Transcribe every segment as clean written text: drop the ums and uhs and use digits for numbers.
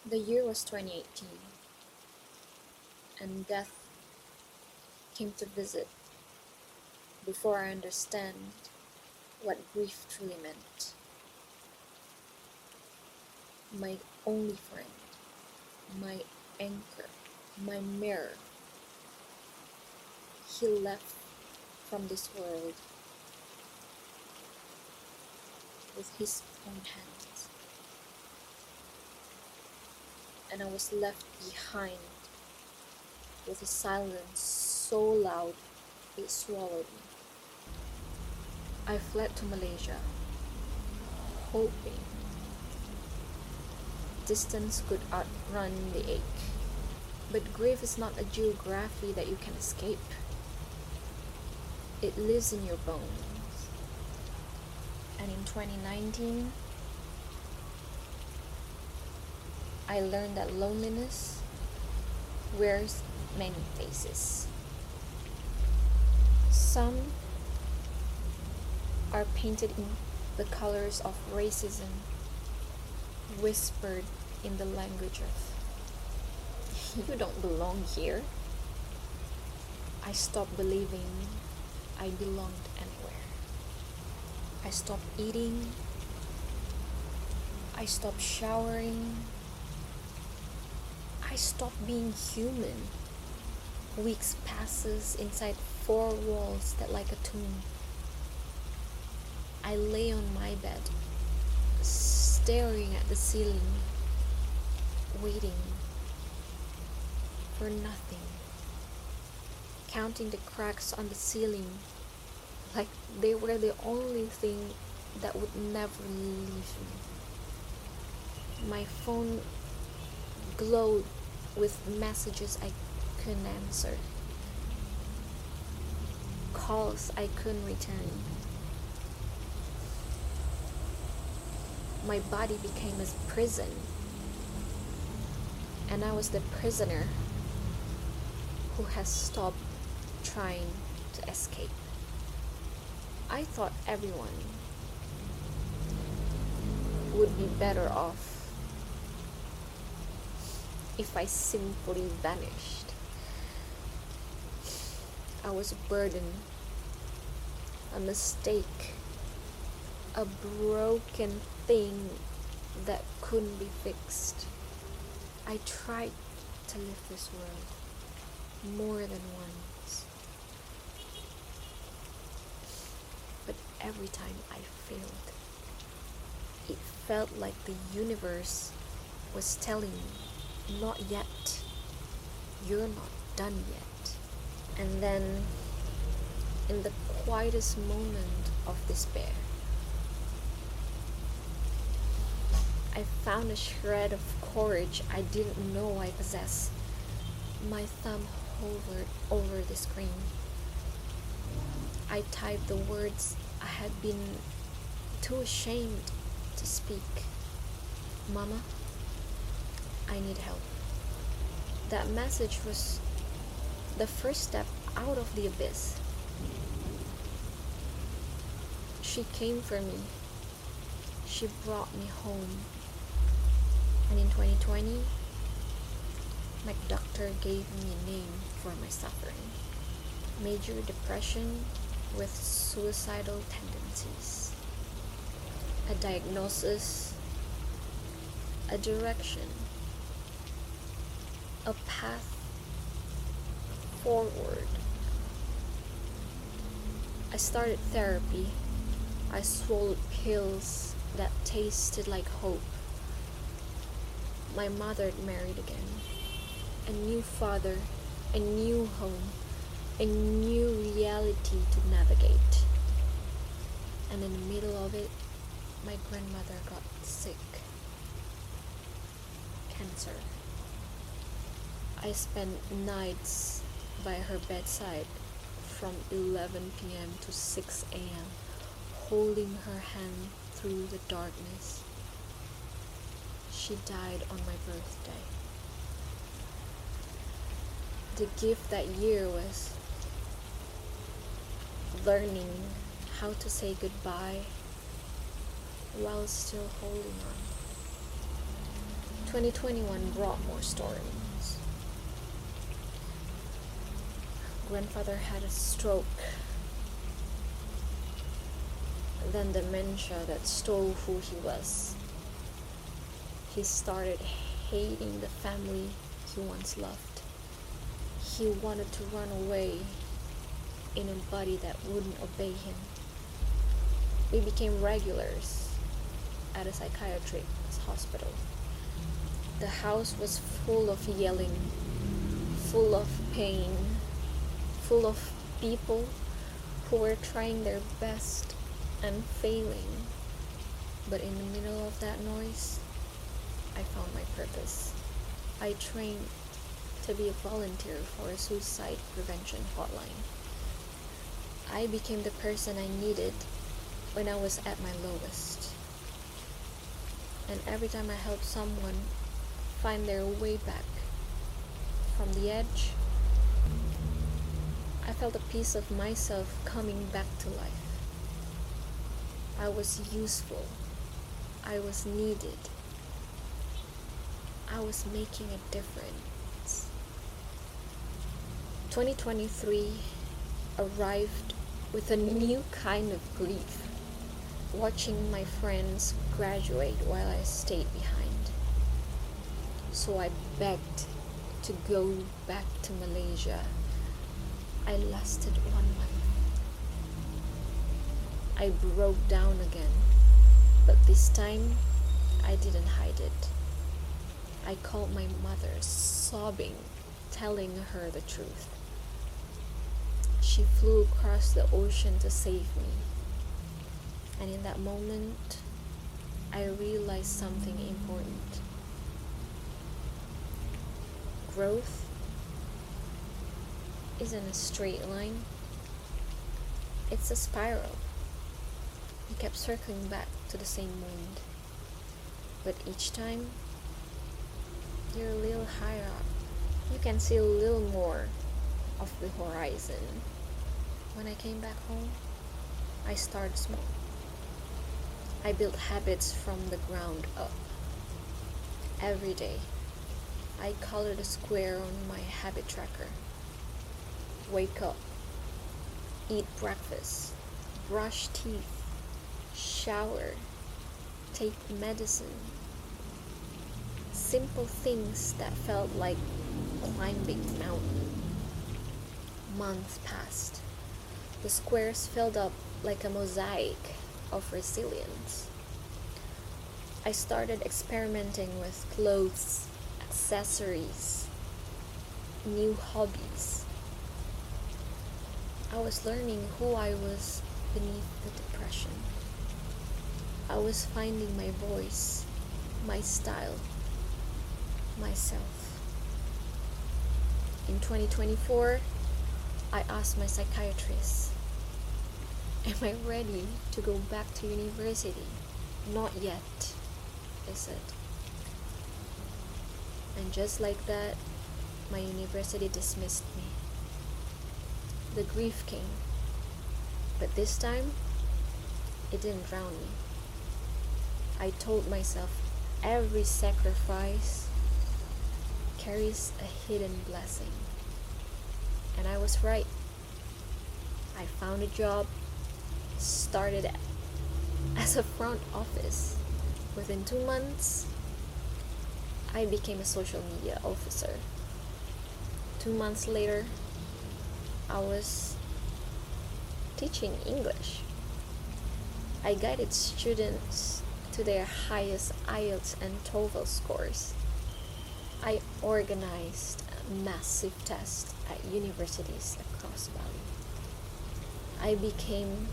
The year was 2018, and death came to visit before I understand what grief truly meant. My only friend, my anchor, my mirror, he left from this world with his own hands, and I was left behind with a silence so loud it swallowed me. I fled to Malaysia, hoping distance could outrun the ache. But grief is not a geography that you can escape. It lives in your bones. And in 2019, I learned that loneliness wears many faces. Some are painted in the colors of racism, whispered in the language of, you don't belong here. I stopped believing I belonged anywhere. I stopped eating. I stopped showering. I stopped being human. Weeks passes inside four walls that like a tomb. I lay on my bed, staring at the ceiling, waiting for nothing, counting the cracks on the ceiling like they were the only thing that would never leave me. My phone glowed with messages I couldn't answer, calls I couldn't return. My body became a prison, and I was the prisoner who has stopped trying to escape. I thought everyone would be better off if I simply vanished. I was a burden, a mistake, a broken thing that couldn't be fixed. I tried to leave this world more than once, but every time I failed, it felt like the universe was telling me, not yet, you're not done yet. And then, in the quietest moment of despair, I found a shred of courage I didn't know I possessed. My thumb hovered over the screen. I typed the words I had been too ashamed to speak. Mama, I need help. That message was the first step out of the abyss. She came for me. She brought me home. And in 2020, my doctor gave me a name for my suffering. Major depression with suicidal tendencies. A diagnosis, a direction, a path forward. I started therapy. I swallowed pills that tasted like hope. My mother married again. A new father, a new home, a new reality to navigate. And in the middle of it, my grandmother got sick. Cancer. I spent nights by her bedside from 11 p.m. to 6 a.m., holding her hand through the darkness. She died on my birthday. The gift that year was learning how to say goodbye while still holding on 2021 brought more storms. Grandfather had a stroke, then dementia that stole who he was. He started hating the family he once loved. He wanted to run away in a body that wouldn't obey him. We became regulars at a psychiatric hospital. The house was full of yelling, full of pain, full of people who were trying their best and failing. But in the middle of that noise, I found my purpose. I trained to be a volunteer for a suicide prevention hotline. I became the person I needed when I was at my lowest. And every time I helped someone find their way back from the edge, I felt a piece of myself coming back to life. I was useful. I was needed. I was making a difference. 2023 arrived with a new kind of grief, watching my friends graduate while I stayed behind. So I begged to go back to Malaysia. I lasted 1 month. I broke down again, but this time I didn't hide it. I called my mother, sobbing, telling her the truth. She flew across the ocean to save me. And in that moment, I realized something important. Growth isn't a straight line. It's a spiral. You kept circling back to the same wound. But each time, you're a little higher up. You can see a little more of the horizon. When I came back home, I started small. I built habits from the ground up. Every day, I colored a square on my habit tracker. Wake up, eat breakfast, brush teeth, shower, take medicine. Simple things that felt like climbing a mountain. Months passed. The squares filled up like a mosaic of resilience. I started experimenting with clothes, accessories, new hobbies. I was learning who I was beneath the depression. I was finding my voice, my style, myself. In 2024, I asked my psychiatrist, am I ready to go back to university? Not yet, they said. And just like that, my university dismissed me. The grief came, but this time, it didn't drown me. I told myself every sacrifice carries a hidden blessing. And I was right. I found a job, started as a front office. Within 2 months, I became a social media officer. 2 months later, I was teaching English. I guided students to their highest IELTS and TOEFL scores. I organized massive tests at universities across Bali. I became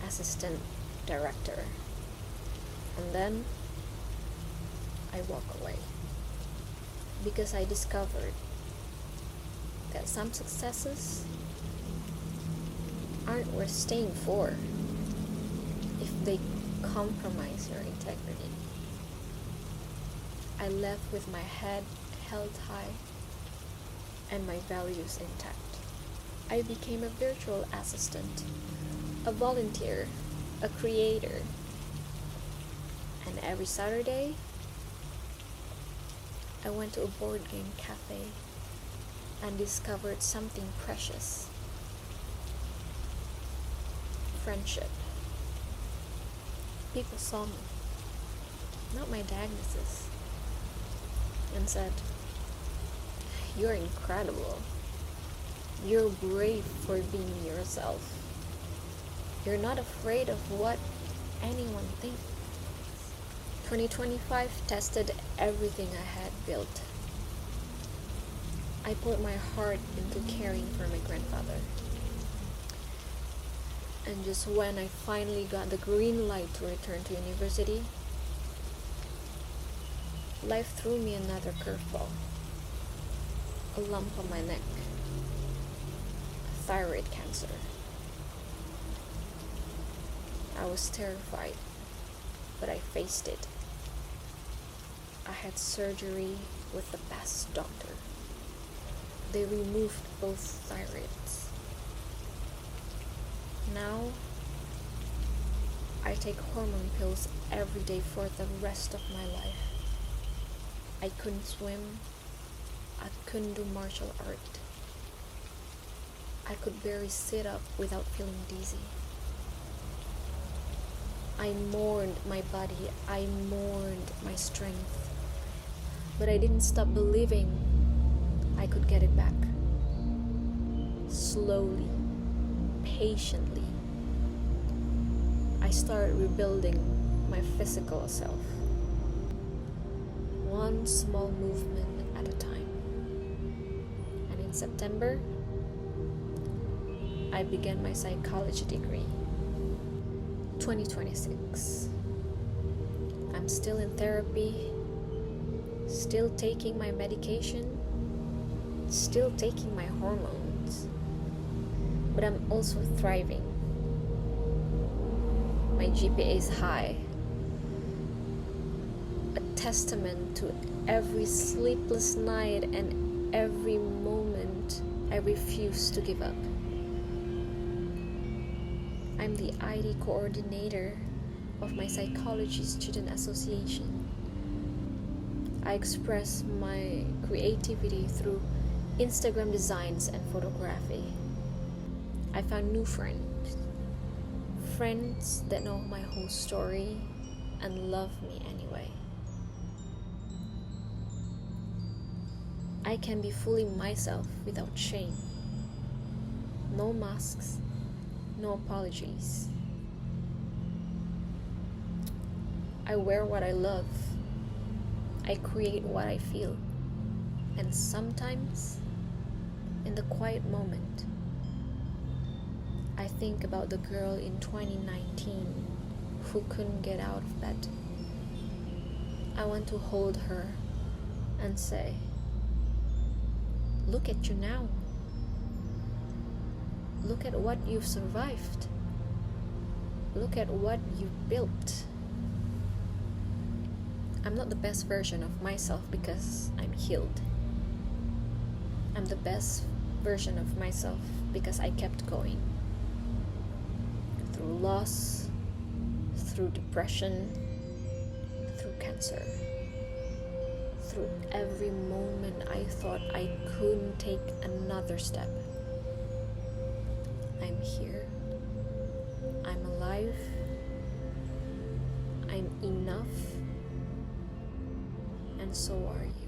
assistant director. And then I walk away because I discovered that some successes aren't worth staying for if they compromise your integrity. I left with my head held high and my values intact. I became a virtual assistant, a volunteer, a creator. And every Saturday, I went to a board game cafe and discovered something precious: friendship. People saw me, not my diagnosis, and said, "You're incredible. You're brave for being yourself. You're not afraid of what anyone thinks." 2025 tested everything I had built. I put my heart into caring for my grandfather. And just when I finally got the green light to return to university, life threw me another curveball. A lump on my neck. Thyroid cancer. I was terrified, but I faced it. I had surgery with the best doctor. They removed both thyroids. Now, I take hormone pills every day for the rest of my life. I couldn't swim. I couldn't do martial art. I could barely sit up without feeling dizzy. I mourned my body. I mourned my strength. But I didn't stop believing I could get it back. Slowly, patiently, I started rebuilding my physical self. One small movement at a time. And in September, I began my psychology degree. 2026. I'm still in therapy, still taking my medication, still taking my hormones, but I'm also thriving. My GPA is high, a testament to every sleepless night and every moment I refuse to give up. I'm the ID coordinator of my psychology student association. I express my creativity through Instagram designs and photography. I found new friends that know my whole story and love me anyway. I can be fully myself without shame. No masks, no apologies. I wear what I love. I create what I feel. And sometimes, in the quiet moment, I think about the girl in 2019 who couldn't get out of bed. I want to hold her and say, "Look at you now. Look at what you've survived. Look at what you've built." I'm not the best version of myself because I'm healed. I'm the best version of myself because I kept going. Through loss, through depression, through cancer. Through every moment I thought I couldn't take another step. I'm here. I'm alive. I'm enough. And so are you.